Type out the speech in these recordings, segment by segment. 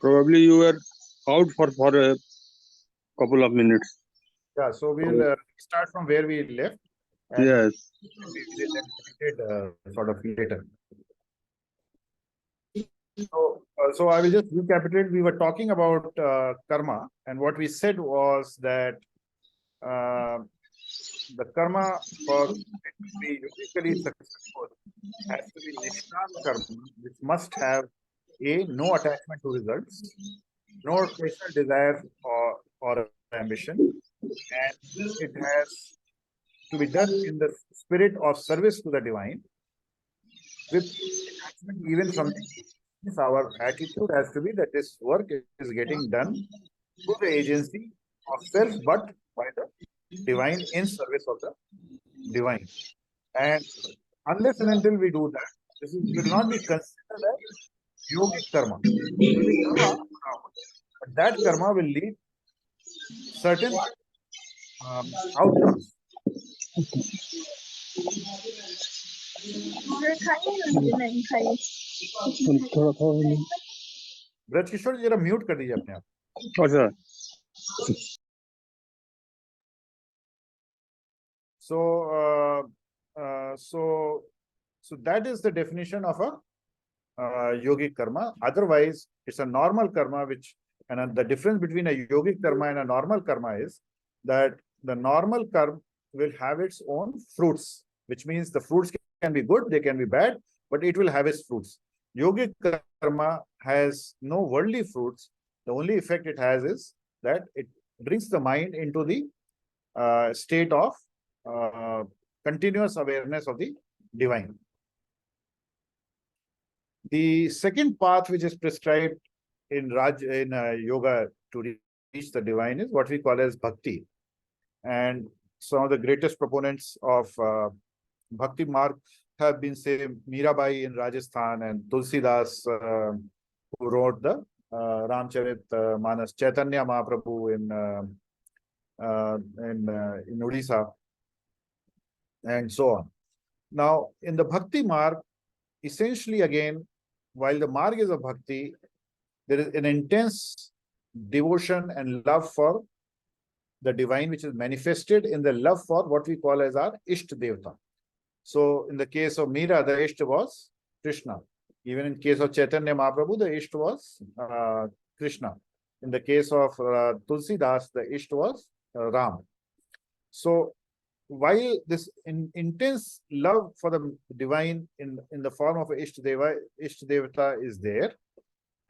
Probably you were out for a couple of minutes. Yeah, so we'll start from where we left. And Yes. we sort of later. So I will just recapitulate. We were talking about karma, and what we said was that the karma for it to be uniquely successful has to be Nishnam karma, which must have no attachment to results, no personal desire or ambition, and it has to be done in the spirit of service to the divine, with attachment even from the agencies. Our attitude has to be that this work is getting done through the agency of self, but by the divine, in service of the divine. And unless and until we do that, this will not be considered as yogic karma. It will be karma, but that karma will lead certain outcomes. Braj किशोर जरा mute कर दीजिए अपने आप. अच्छा. So that is the definition of a yogic karma. Otherwise, it's a normal karma, and the difference between a yogic karma and a normal karma is that the normal karma will have its own fruits, which means the fruits can be good, they can be bad, but it will have its fruits. Yogic karma has no worldly fruits. The only effect it has is that it brings the mind into the state of continuous awareness of the divine. The second path which is prescribed in yoga to reach the divine is what we call as bhakti. And some of the greatest proponents of bhakti marg have been, say, Mirabai in Rajasthan and Tulsidas, who wrote the Ramcharit Manas, Chaitanya Mahaprabhu in Odisha, and so on. Now, in the bhakti marg, essentially, again, while the marg is a bhakti, there is an intense devotion and love for the divine, which is manifested in the love for what we call as our Isht Devta. So, in the case of Meera, the Isht was Krishna. Even in case of Chaitanya Mahaprabhu, the Isht was Krishna. In the case of Tulsidas, the Isht was Ram. So, while this intense love for the divine in the form of Isht Devata is there,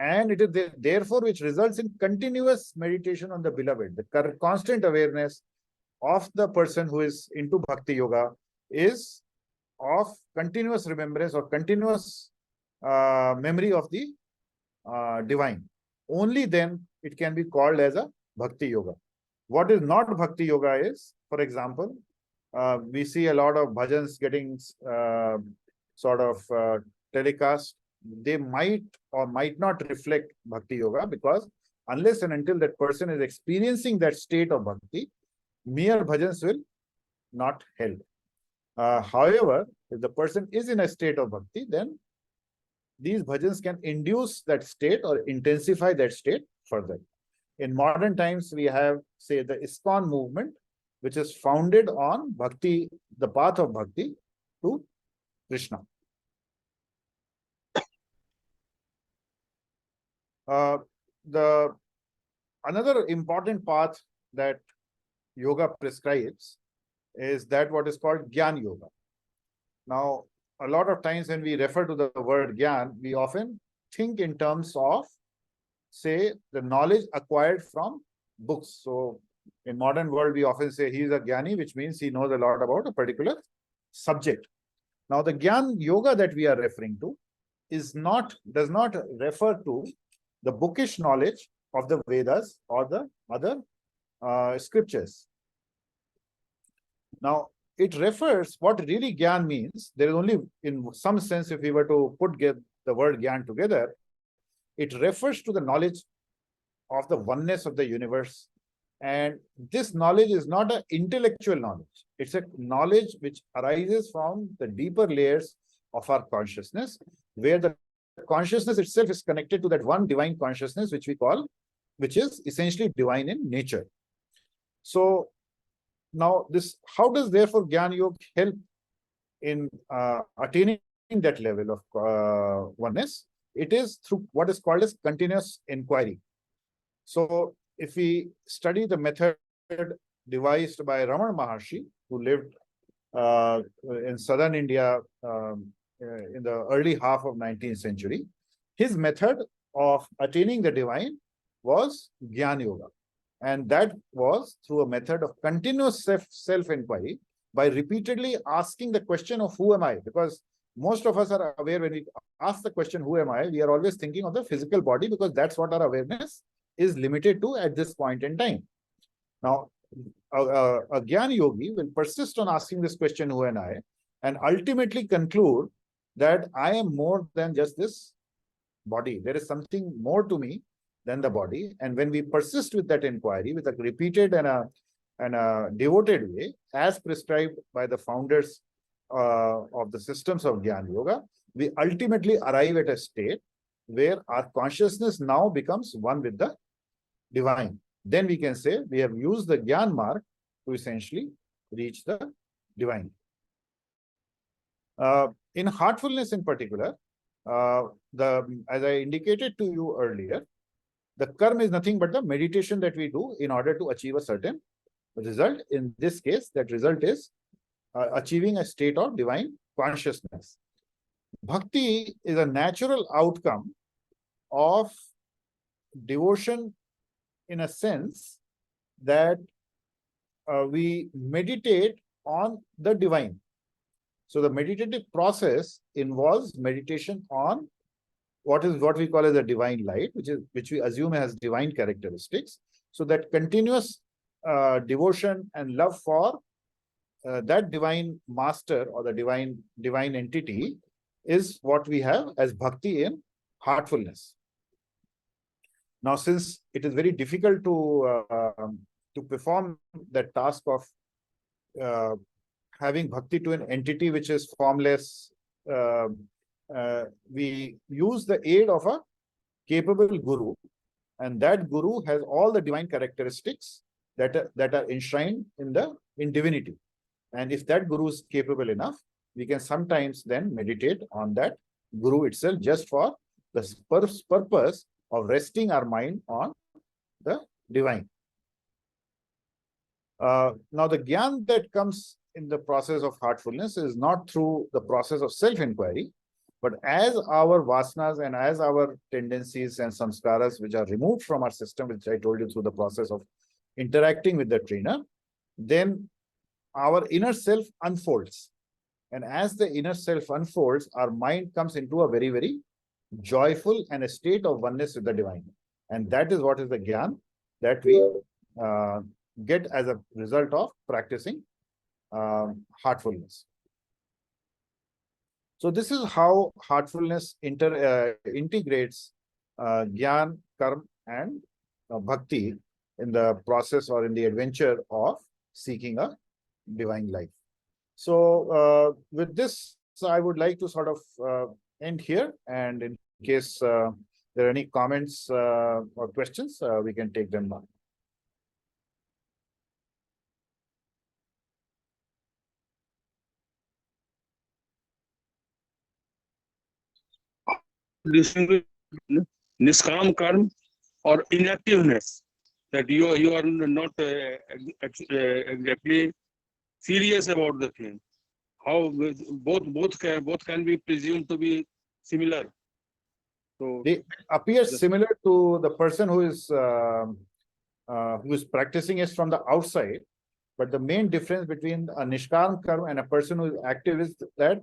and it is therefore which results in continuous meditation on the beloved. The constant awareness of the person who is into bhakti yoga is of continuous remembrance or continuous memory of the divine. Only then it can be called as a bhakti yoga. What is not bhakti yoga is, for example, we see a lot of bhajans getting telecast. They might or might not reflect bhakti yoga, because unless and until that person is experiencing that state of bhakti, mere bhajans will not help. However, if the person is in a state of bhakti, then these bhajans can induce that state or intensify that state further. In modern times, we have, say, the ISKCON movement, which is founded on bhakti, the path of bhakti to Krishna. Another important path that yoga prescribes is that what is called Gyan Yoga. Now, a lot of times when we refer to the word Gyan, we often think in terms of, say, the knowledge acquired from books. So, in modern world, we often say he is a Gyani, which means he knows a lot about a particular subject. Now, the Gyan Yoga that we are referring to does not refer to the bookish knowledge of the Vedas or the other scriptures. Now, it refers, what really Gyan means, there is only, in some sense, if we were to put the word Gyan together, it refers to the knowledge of the oneness of the universe. And this knowledge is not an intellectual knowledge. It's a knowledge which arises from the deeper layers of our consciousness, where the consciousness itself is connected to that one divine consciousness, which we call, which is essentially divine in nature. So now this, how does therefore Gyan Yoga help in attaining that level of oneness? It is through what is called as continuous inquiry. So if we study the method devised by Ramana Maharshi, who lived in southern India in the early half of 19th century, his method of attaining the divine was Gyan Yoga. And that was through a method of continuous self-inquiry by repeatedly asking the question of who am I? Because most of us are aware when we ask the question, who am I? We are always thinking of the physical body because that's what our awareness is limited to at this point in time. Now, a Gyan Yogi will persist on asking this question, who am I? And ultimately conclude that I am more than just this body. There is something more to me than the body. And when we persist with that inquiry, with a repeated and a devoted way, as prescribed by the founders of the systems of Gyan Yoga, we ultimately arrive at a state where our consciousness now becomes one with the divine. Then we can say we have used the Gyan mark to essentially reach the divine. In heartfulness in particular, as I indicated to you earlier, the karma is nothing but the meditation that we do in order to achieve a certain result. In this case, that result is achieving a state of divine consciousness. Bhakti is a natural outcome of devotion, in a sense that we meditate on the divine. So the meditative process involves meditation on what we call as a divine light, which we assume has divine characteristics. So that continuous devotion and love for that divine master or the divine entity is what we have as bhakti in heartfulness. Now, since it is very difficult to perform that task of having bhakti to an entity which is formless, we use the aid of a capable guru, and that guru has all the divine characteristics that are enshrined in divinity. And if that guru is capable enough, we can sometimes then meditate on that guru itself, just for the purpose of resting our mind on the divine. Now, the Gyan that comes in the process of heartfulness is not through the process of self-inquiry, but as our vasanas and as our tendencies and samskaras, which are removed from our system, which I told you through the process of interacting with the trainer, then our inner self unfolds. And as the inner self unfolds, our mind comes into a very, very joyful and a state of oneness with the divine. And that is what is the Gyan that we get as a result of practicing heartfulness. So this is how heartfulness integrates Gyan, Karma, and Bhakti in the process or in the adventure of seeking a divine life. So with this, I would like to sort of end here, and in case there are any comments or questions, we can take them now. Distinguish niskam karma or inactiveness, that you are not exactly serious about the thing. How both can be presumed to be similar. So they appear similar to the person who is practicing it from the outside, but the main difference between a nishkam karma and a person who is active is that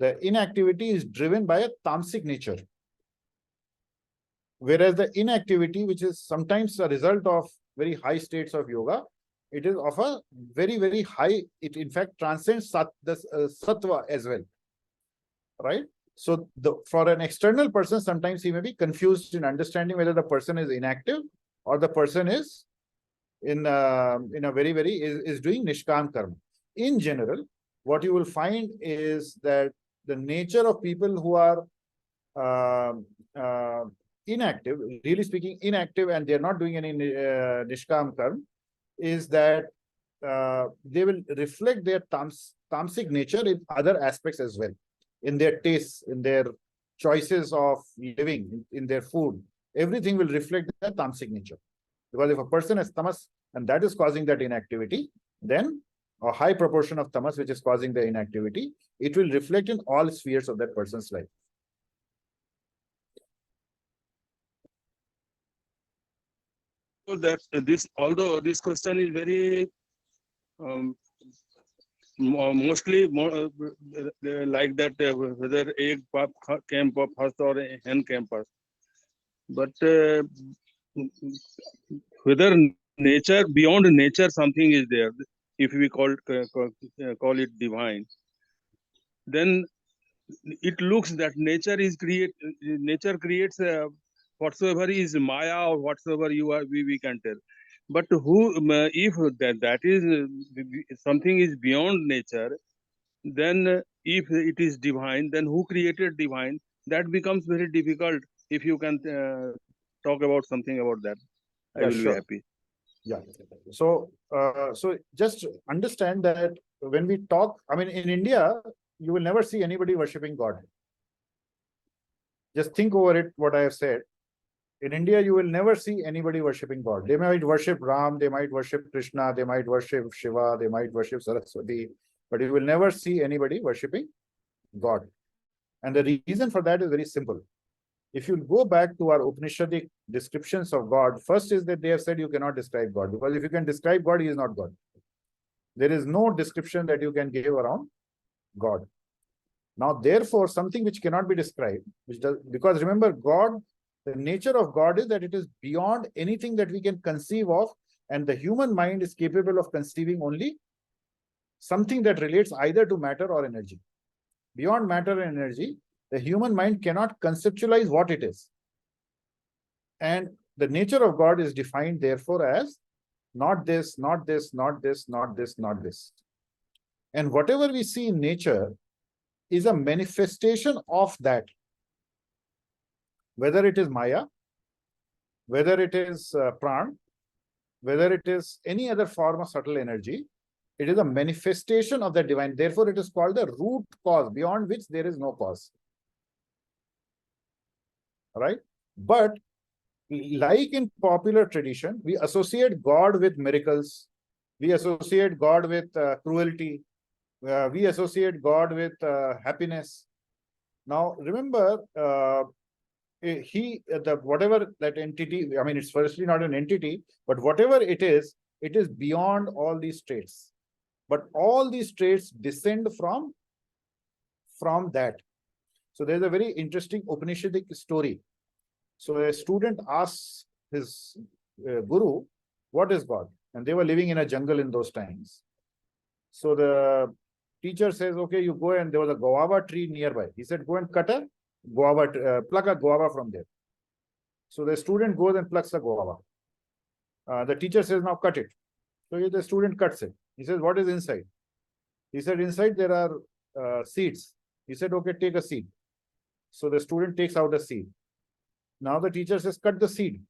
the inactivity is driven by a tamasic nature, whereas the inactivity, which is sometimes a result of very high states of yoga, it is of a very, very high, it in fact transcends sattva as well, right? So for an external person, sometimes he may be confused in understanding whether the person is inactive or the person is in a very, is doing nishkam karma. In general, what you will find is that the nature of people who are inactive, really speaking, inactive, and they're not doing any nishkam karma, is that they will reflect their tamasic nature in other aspects as well, in their tastes, in their choices of living, in their food. Everything will reflect their tamasic nature. Because if a person has tamas and that is causing that inactivity, then a high proportion of tamas which is causing the inactivity, it will reflect in all spheres of that person's life. So that this, although this question is very mostly like that, whether egg came first or hen came first, but whether nature, beyond nature, something is there. If we call it divine, then it looks that nature creates whatsoever is Maya or whatsoever we can tell. But if that is something is beyond nature, then if it is divine, then who created divine? That becomes very difficult. If you can talk about something about that, I will be happy. Yeah. So, so just understand that when we talk, I mean, in India, you will never see anybody worshipping God. Just think over it, what I have said. In India, you will never see anybody worshipping God. They might worship Ram, they might worship Krishna, they might worship Shiva, they might worship Saraswati, but you will never see anybody worshipping God. And the reason for that is very simple. If you go back to our Upanishadic descriptions of God, first is that they have said you cannot describe God, because if you can describe God, he is not God. There is no description that you can give around God. Now, therefore, something which cannot be described, because remember, God, the nature of God is that it is beyond anything that we can conceive of, and the human mind is capable of conceiving only something that relates either to matter or energy. Beyond matter and energy, the human mind cannot conceptualize what it is. And the nature of God is defined, therefore, as not this, not this, not this, not this, not this. And whatever we see in nature is a manifestation of that. Whether it is Maya, whether it is Pran, whether it is any other form of subtle energy, it is a manifestation of the divine. Therefore, it is called the root cause, beyond which there is no cause. All right? But like in popular tradition, we associate God with miracles. We associate God with cruelty. We associate God with happiness. Now, remember, whatever that entity, I mean, it's firstly not an entity, but whatever it is beyond all these traits. But all these traits descend from that. So there's a very interesting Upanishadic story. So a student asks his guru, what is God? And they were living in a jungle in those times. So the teacher says, okay, you go, and there was a guava tree nearby. He said, go and cut a guava, pluck a guava from there. So the student goes and plucks a guava. The teacher says, now cut it. So the student cuts it. He says, what is inside? He said, inside there are seeds. He said, okay, take a seed. So the student takes out a seed. Now the teacher says, cut the seed.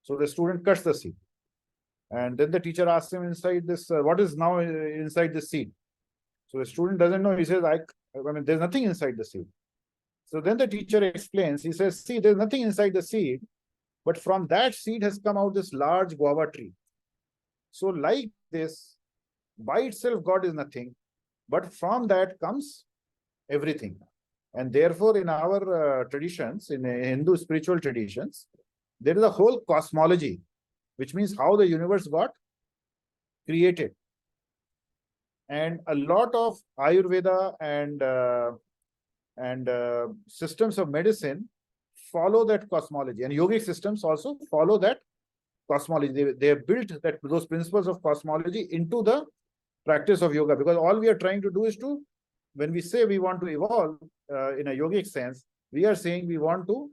So the student cuts the seed. And then the teacher asks him, inside this, what is now inside the seed? So the student doesn't know. He says, I mean, there's nothing inside the seed. So then the teacher explains. He says, see, there's nothing inside the seed, but from that seed has come out this large guava tree. So like this, by itself, God is nothing, but from that comes everything. And therefore, in our traditions, in Hindu spiritual traditions, there is a whole cosmology, which means how the universe got created. And a lot of Ayurveda and systems of medicine follow that cosmology. And yogic systems also follow that cosmology. They have built those principles of cosmology into the practice of yoga, because all we are trying to do is to, when we say we want to evolve in a yogic sense, we are saying we want to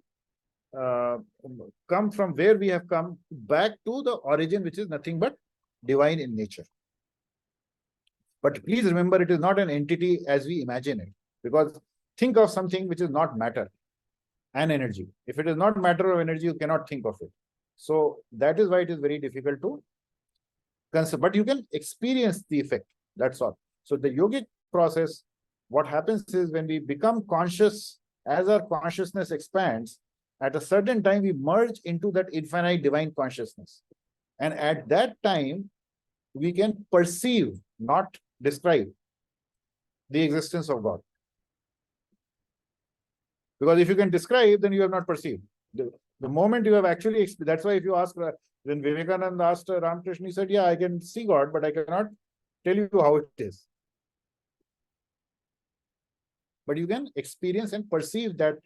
come from where we have come back to the origin, which is nothing but divine in nature. But please remember, it is not an entity as we imagine it. Because think of something which is not matter and energy. If it is not matter or energy, you cannot think of it. So that is why it is very difficult to consider. But you can experience the effect. That's all. So the yogic process, what happens is when we become conscious, as our consciousness expands, at a certain time we merge into that infinite divine consciousness. And at that time, we can perceive, not describe, the existence of God. Because if you can describe, then you have not perceived. The moment you have actually, that's why if you ask, when Vivekananda asked Ramakrishna, he said, yeah, I can see God, but I cannot tell you how it is. But you can experience and perceive that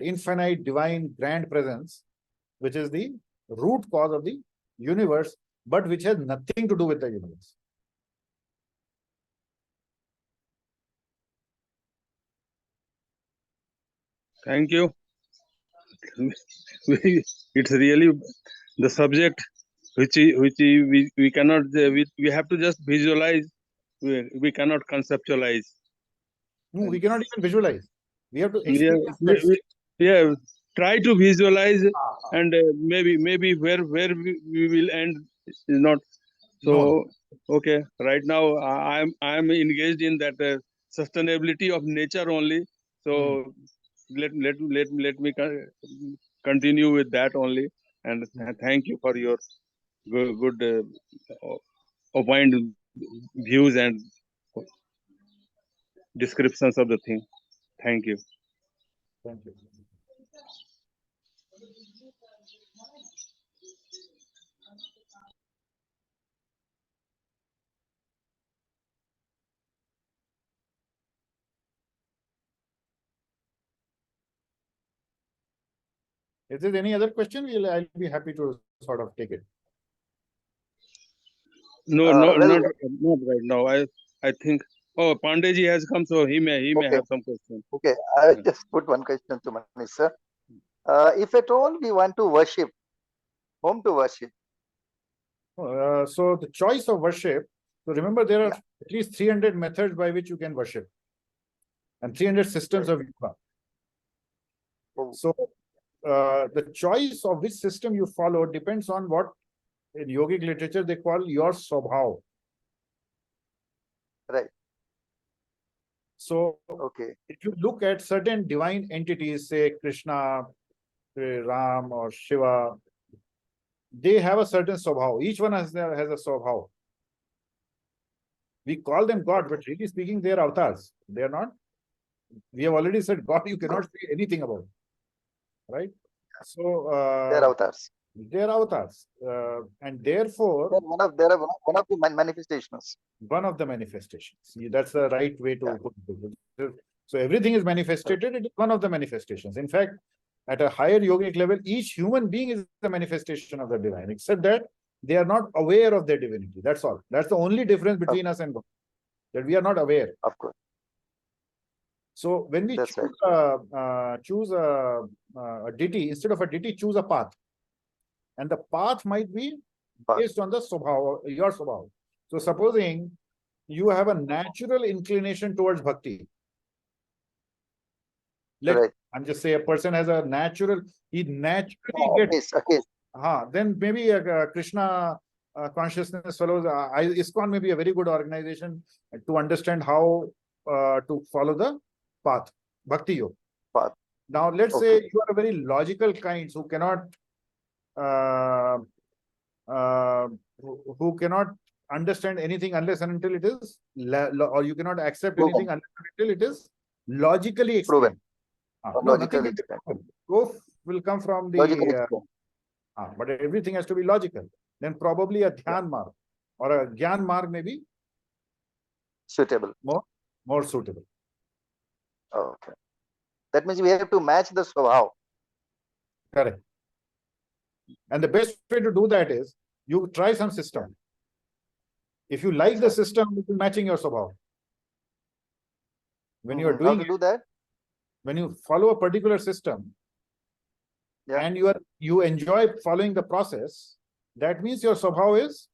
infinite divine grand presence, which is the root cause of the universe, but which has nothing to do with the universe. Thank you. It's really the subject we cannot, we have to just visualize. We cannot conceptualize. No, we cannot even visualize. We have to Yeah, experience that. yeah. Try to visualize, and maybe where we will end is not so. No. Okay, right now I'm engaged in that sustainability of nature only. So let me continue with that only. And thank you for your good opined views and descriptions of the thing. Thank you. Thank you. If there's any other question, I'll be happy to sort of take it. No, Well, not right now. I think. Oh, Pandeji has come, so he may okay, have some question. okay. I'll just put one question to Manish, sir. If at all we want to worship, whom to worship? So the choice of worship, so remember there are Yeah. at least 300 methods by which you can worship and 300 systems Right. of yoga. Oh, So the choice of which system you follow depends on what in yogic literature they call your swabhav. right. So Okay. if you look at certain divine entities, say Krishna, say Ram or Shiva, they have a certain swabhav. Each one has a swabhav. We call them God, but really speaking, they are avatars. They are not. We have already said God, you cannot say anything about, right? So They're avatars. they are avatars, and therefore They're one of the manifestations. one of the manifestations. See, that's the right way to put it. So everything is manifested. It is one of the manifestations. In fact, at a higher yogic level, each human being is the manifestation of the divine, except that they are not aware of their divinity. That's all. That's the only difference between us and God, that we are not aware. Of course. So when we That's choose a deity, instead of a deity, choose a path. And the path might be based on the swabhav, your swabhav. So supposing you have a natural inclination towards bhakti. Right. I'm just saying a person has a natural, he naturally gets, then maybe Krishna consciousness follows. ISKCON may be a very good organization to understand how to follow the path, bhakti yoga. Path. Now let's say you are a very logical kind who cannot who cannot understand anything unless and until it is, or you cannot accept anything unless and until it is logically explained. No, nothing can be proven. Proof will come from the, but everything has to be logical. Then probably a dhyan marg or a gyan marg may be suitable. More suitable. Okay. That means we have to match the swabhav. Correct. And the best way to do that is you try some system. If you like the system, it will matching your swabhav. When you are doing how to do that? When you follow a particular system, and you enjoy following the process, that means your swabhav is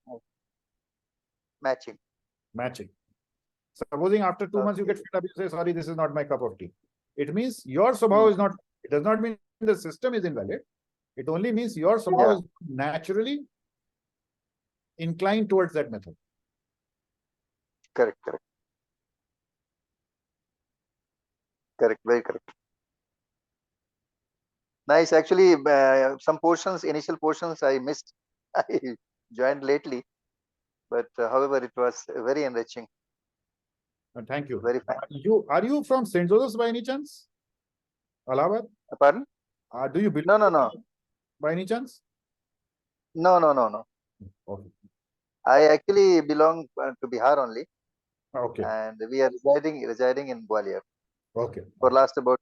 matching. matching. Supposing after 2 months you Okay. get fed up, you say, sorry, this is not my cup of tea. It means your swabhava is not, it does not mean the system is invalid. It only means your swabhava is naturally inclined towards that method. Correct, correct. Correct, very correct. Nice. Actually, some portions, initial portions I missed. I joined lately, but however, it was very enriching. Thank you. Very fine. Are you from St. Joseph's by any chance? Allahabad? Pardon? Do you belong No, no, no. by any chance? No, no, no, no. Okay. I actually belong to Bihar only, Okay. and we are residing in Gwalior Okay. for last about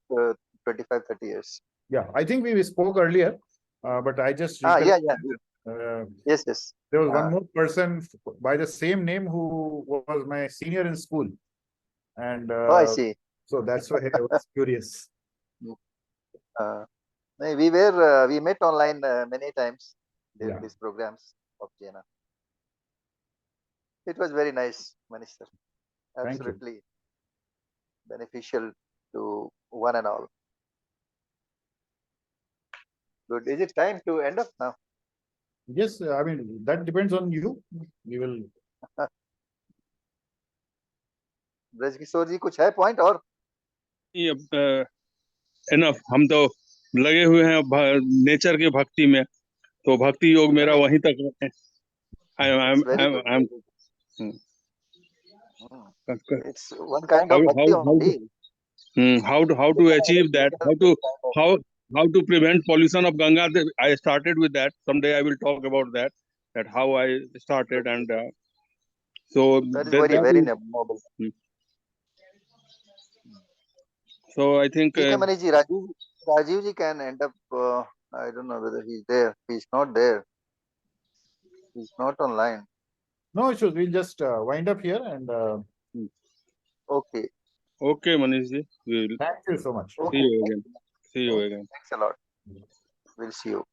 25, 30 years. Yeah, I think we spoke earlier, but I just Yeah, yeah. yes, Yes. there was one more person by the same name who was my senior in school, and Oh, I see. so that's why I was curious. We met online many times during these programs of Jnana. It was very nice, Manish sir. Absolutely beneficial to one and all. Good. Is it time to end up now? Yes, I mean that depends on you. We will. Braj किशोर जी कुछ है point और? Enough, हम तो लगे हुए हैं nature के भक्ति में, तो भक्ति योग मेरा वहीं तक है. It's one kind of bhakti only. How to achieve that? How to prevent pollution of Ganga? I started with that. Someday I will talk about that. That how I started, and so that is very noble. So I think. Manish ji, Rajiv ji can end up. I don't know whether he's there. He's not there. He's not online. No issues. We'll just wind up here and. Okay. Okay, Manish ji. Thank you so much. Okay. See you again. Thanks a lot. We'll see you.